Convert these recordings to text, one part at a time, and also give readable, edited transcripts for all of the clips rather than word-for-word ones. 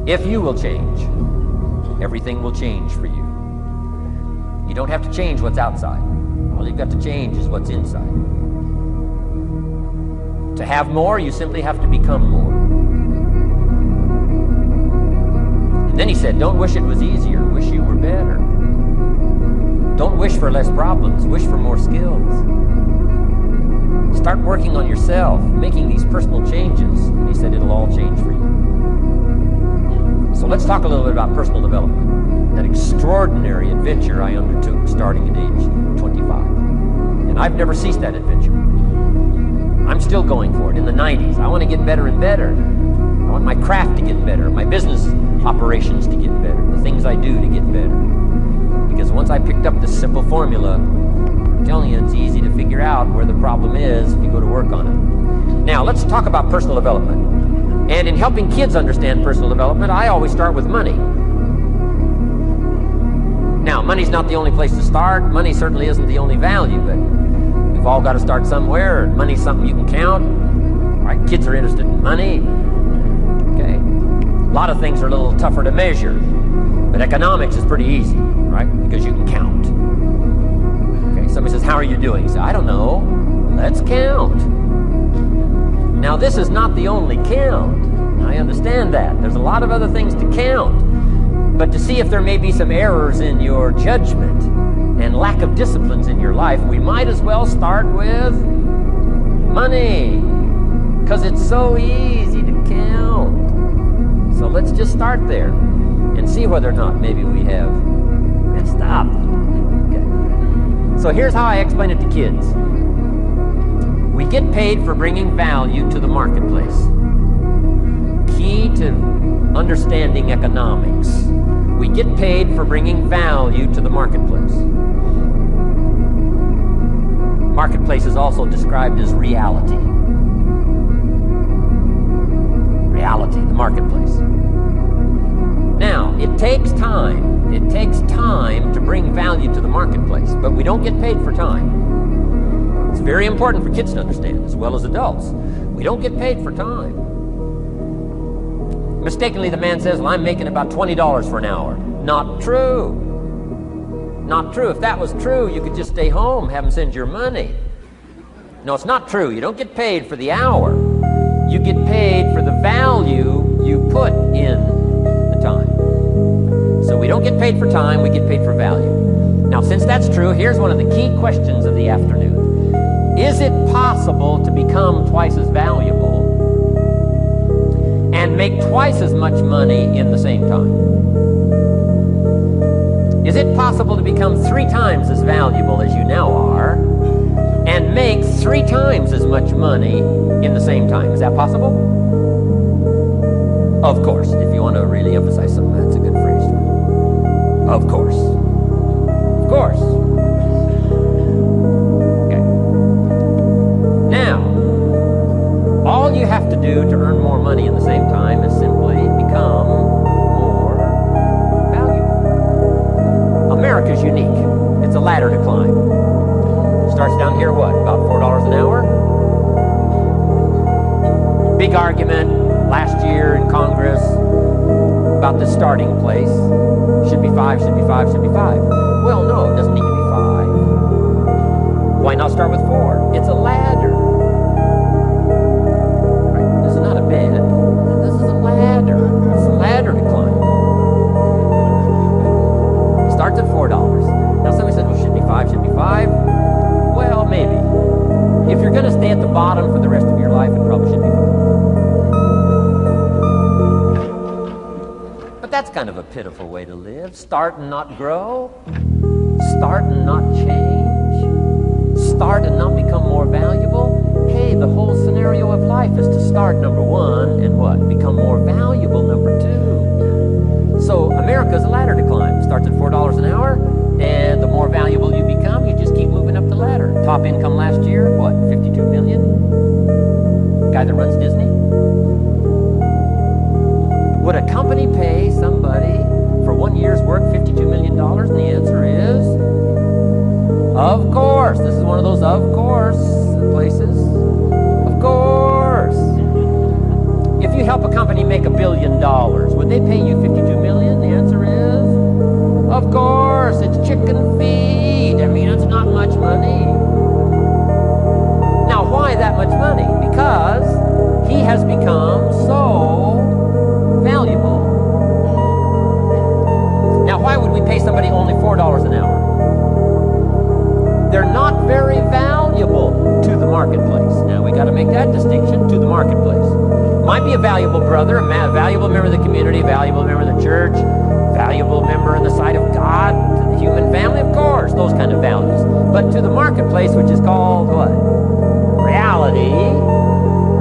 If you will change, everything will change for you. You don't have to change what's outside. All you've got to change is what's inside. To have more, you simply have to become more. And then he said, don't wish it was easier, wish you were better. Don't wish for less problems, wish for more skills. Start working on yourself, making these personal changes. And he said it'll all change for you. So let's talk a little bit about personal development. That extraordinary adventure I undertook starting at age 25. And I've never ceased that adventure. I'm still going for it. In the 90s, I want to get better and better. I want my craft to get better, my business operations to get better, the things I do to get better. Because once I picked up this simple formula, I'm telling you, it's easy to figure out where the problem is if you go to work on it. Now, let's talk about personal development. And in helping kids understand personal development, I always start with money. Now, money's not the only place to start. Money certainly isn't the only value, but we've all got to start somewhere. Money's something you can count. All right, kids are interested in money. Okay. A lot of things are a little tougher to measure, but economics is pretty easy, right? Because you can count. Okay, somebody says, how are you doing? You say, I don't know. Let's count. Now, this is not the only count. I understand that. There's a lot of other things to count. But to see if there may be some errors in your judgment and lack of disciplines in your life, we might as well start with money. Because it's so easy to count. So let's just start there and see whether or not maybe we have messed up. Okay. So here's how I explain it to kids. We get paid for bringing value to the marketplace. Key to understanding economics. We get paid for bringing value to the marketplace. Marketplace is also described as reality. Reality, the marketplace. Now, it takes time. It takes time to bring value to the marketplace, but we don't get paid for time. It's very important for kids to understand, as well as adults. We don't get paid for time. Mistakenly, the man says, well, I'm making about $20 for an hour. Not true. Not true. If that was true, you could just stay home, have them send your money. No, it's not true. You don't get paid for the hour. You get paid for the value you put in the time. So we don't get paid for time, we get paid for value. Now, since that's true, here's one of the key questions of the afternoon. Is it possible to become twice as valuable and make twice as much money in the same time? Is it possible to become 3 times as valuable as you now are and make 3 times as much money in the same time? Is that possible? Of course. If you want to really emphasize something, that's a good phrase. Of course. Of course. All you have to do to earn more money in the same time is simply become more valuable. America's unique. It's a ladder to climb. It starts down here, what, about $4 an hour? Big argument last year in Congress about the starting place. Should be 5, should be 5, should be 5. Well, no, it doesn't need to be 5. Why not start with 4? It's a ladder. Bed. This is a ladder. It's a ladder to climb. It starts at $4. Now somebody says, well, should be 5, should be 5. Well, maybe. If you're going to stay at the bottom for the rest of your life, it probably should be 5. But that's kind of a pitiful way to live. Start and not grow. Start and not change. Start and not become more valuable. Hey, the whole scenario of life is to start, number 1, and what? Become more valuable, number 2. So America's a ladder to climb. It starts at $4 an hour, and the more valuable you become, you just keep moving up the ladder. Top income last year, what, 52 million? Guy that runs Disney? Would a company pay somebody for 1 year's work $52 million? And the answer is, of course. This is one of those of course places. Of course. If you help a company make $1 billion, would they pay you $52 million? The answer is, of course, it's chicken feed. I mean, it's not much money. Now, why that much money? Because he has become so valuable. Now, why would we pay somebody only $4 an hour? They're not very valuable to the marketplace. Now, we got to make that distinction, to the marketplace. Might be a valuable brother, a valuable member of the community, a valuable member of the church, valuable member in the sight of God, to the human family, of course, those kind of values. But to the marketplace, which is called what? Reality.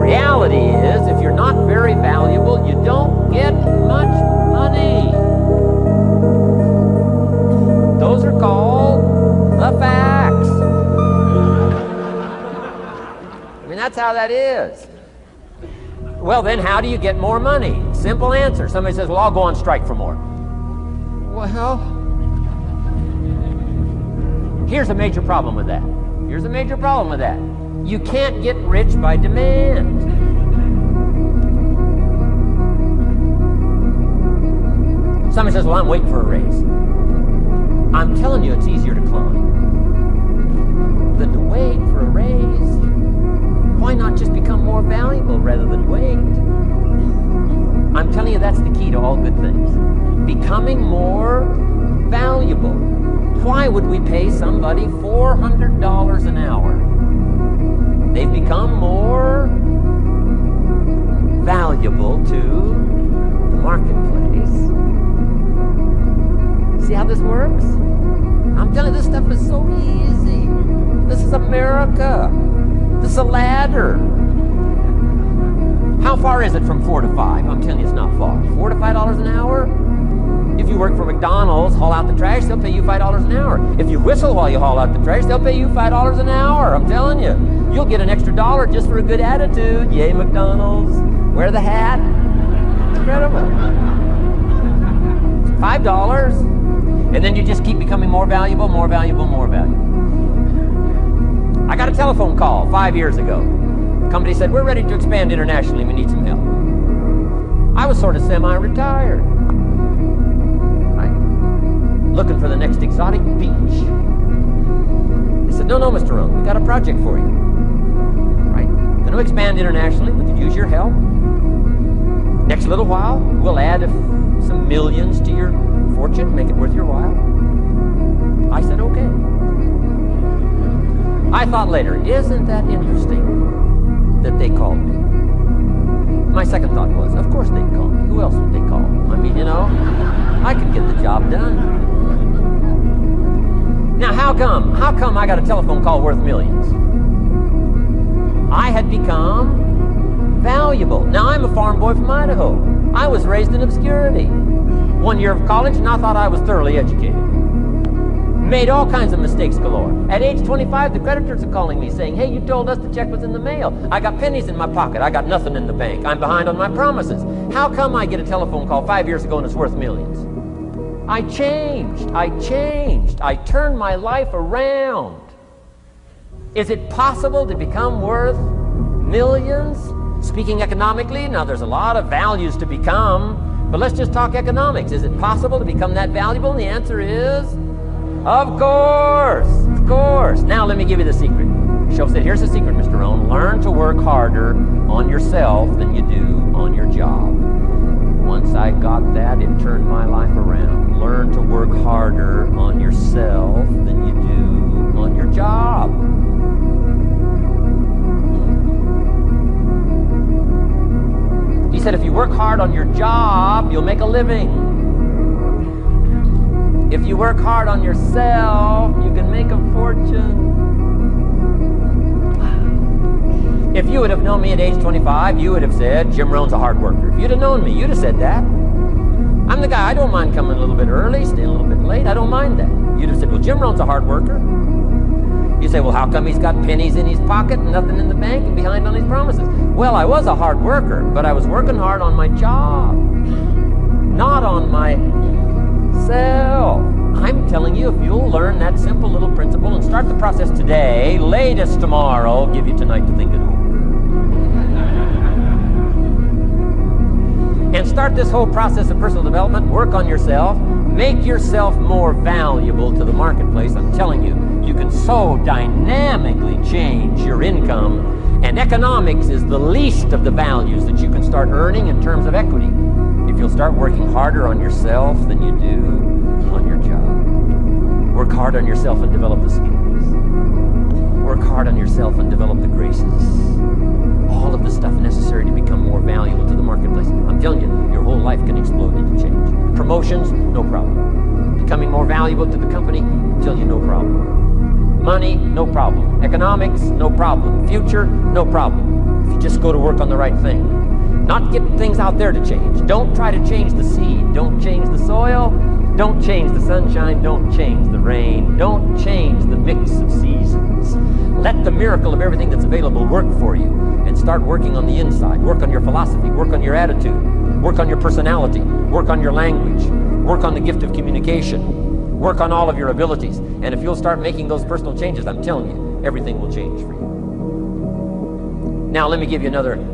Reality is, if you're not very valuable, you don't get much money. Those are called the facts. I mean, that's how that is. Well, then how do you get more money? Simple answer. Somebody says, well, I'll go on strike for more. Well, here's a major problem with that. Here's a major problem with that. You can't get rich by demand. Somebody says, well, I'm waiting for a raise. I'm telling you, it's easier to climb than to wait for a raise. Why not just become more valuable rather than wait? I'm telling you, that's the key to all good things. Becoming more valuable. Why would we pay somebody $400 an hour? They've become more valuable to the marketplace. See how this works? I'm telling you, this stuff is so easy. This is America. This is a ladder. How far is it from 4 to 5? I'm telling you, it's not far. $4 to $5 an hour? If you work for McDonald's, haul out the trash, they'll pay you $5 an hour. If you whistle while you haul out the trash, they'll pay you $5 an hour. I'm telling you. You'll get an extra $1 just for a good attitude. Yay, McDonald's. Wear the hat. Incredible. $5. And then you just keep becoming more valuable, more valuable, more valuable. I got a telephone call 5 years ago. The company said, we're ready to expand internationally. We need some help. I was sort of semi-retired. Looking for the next exotic beach. They said, no, Mr. Rohn, we got a project for you. Right? Going to expand internationally. We could use your help. Next little while, we'll add some millions to your fortune, make it worth your while. I said, okay. I thought later, isn't that interesting that they called me? My second thought was, of course they'd call me. Who else would they call? I mean, I could get the job done. Now, how come I got a telephone call worth millions? I had become valuable. Now, I'm a farm boy from Idaho. I was raised in obscurity. 1 year of college, and I thought I was thoroughly educated. Made all kinds of mistakes galore. At age 25, the creditors are calling me saying, hey, you told us the check was in the mail. I got pennies in my pocket. I got nothing in the bank. I'm behind on my promises. How come I get a telephone call 5 years ago and it's worth millions? I changed. I turned my life around. Is it possible to become worth millions? Speaking economically, now there's a lot of values to become, but let's just talk economics. Is it possible to become that valuable? And the answer is, of course. Now let me give you the secret. Shoaff said, here's the secret, Mr. Rohn. Learn to work harder on yourself than you do on your job. Once I got that, it turned my life around. Learn to work harder on yourself than you do on your job. He said, if you work hard on your job, you'll make a living. If you work hard on yourself, you can make a fortune. If you would have known me at age 25, you would have said, Jim Rohn's a hard worker. If you'd have known me, you'd have said that. I'm the guy, I don't mind coming a little bit early, staying a little bit late. I don't mind that. You'd have said, well, Jim Rohn's a hard worker. You say, well, how come he's got pennies in his pocket and nothing in the bank and behind on his promises? Well, I was a hard worker, but I was working hard on my job, not on myself. I'm telling you, if you'll learn that simple little principle and start the process today, latest tomorrow, I'll give you tonight to think it over. start this whole process of personal development, work on yourself, make yourself more valuable to the marketplace, I'm telling you, you can so dynamically change your income. And economics is the least of the values that you can start earning in terms of equity if you'll start working harder on yourself than you do on your job. Work hard on yourself and develop the skills. Work hard on yourself and develop the graces. All of the stuff necessary to become more valuable to the marketplace. I'm telling you, your whole life can explode into change. Promotions, no problem. Becoming more valuable to the company, I'm telling you, no problem. Money, no problem. Economics, no problem. Future, no problem. If you just go to work on the right thing. Not get things out there to change. Don't try to change the seed. Don't change the soil. Don't change the sunshine. Don't change the rain. Don't change the mix of seasons. Let the miracle of everything that's available work for you, and start working on the inside. Work on your philosophy. Work on your attitude. Work on your personality. Work on your language. Work on the gift of communication. Work on all of your abilities. And if you'll start making those personal changes, I'm telling you, everything will change for you. Now, let me give you another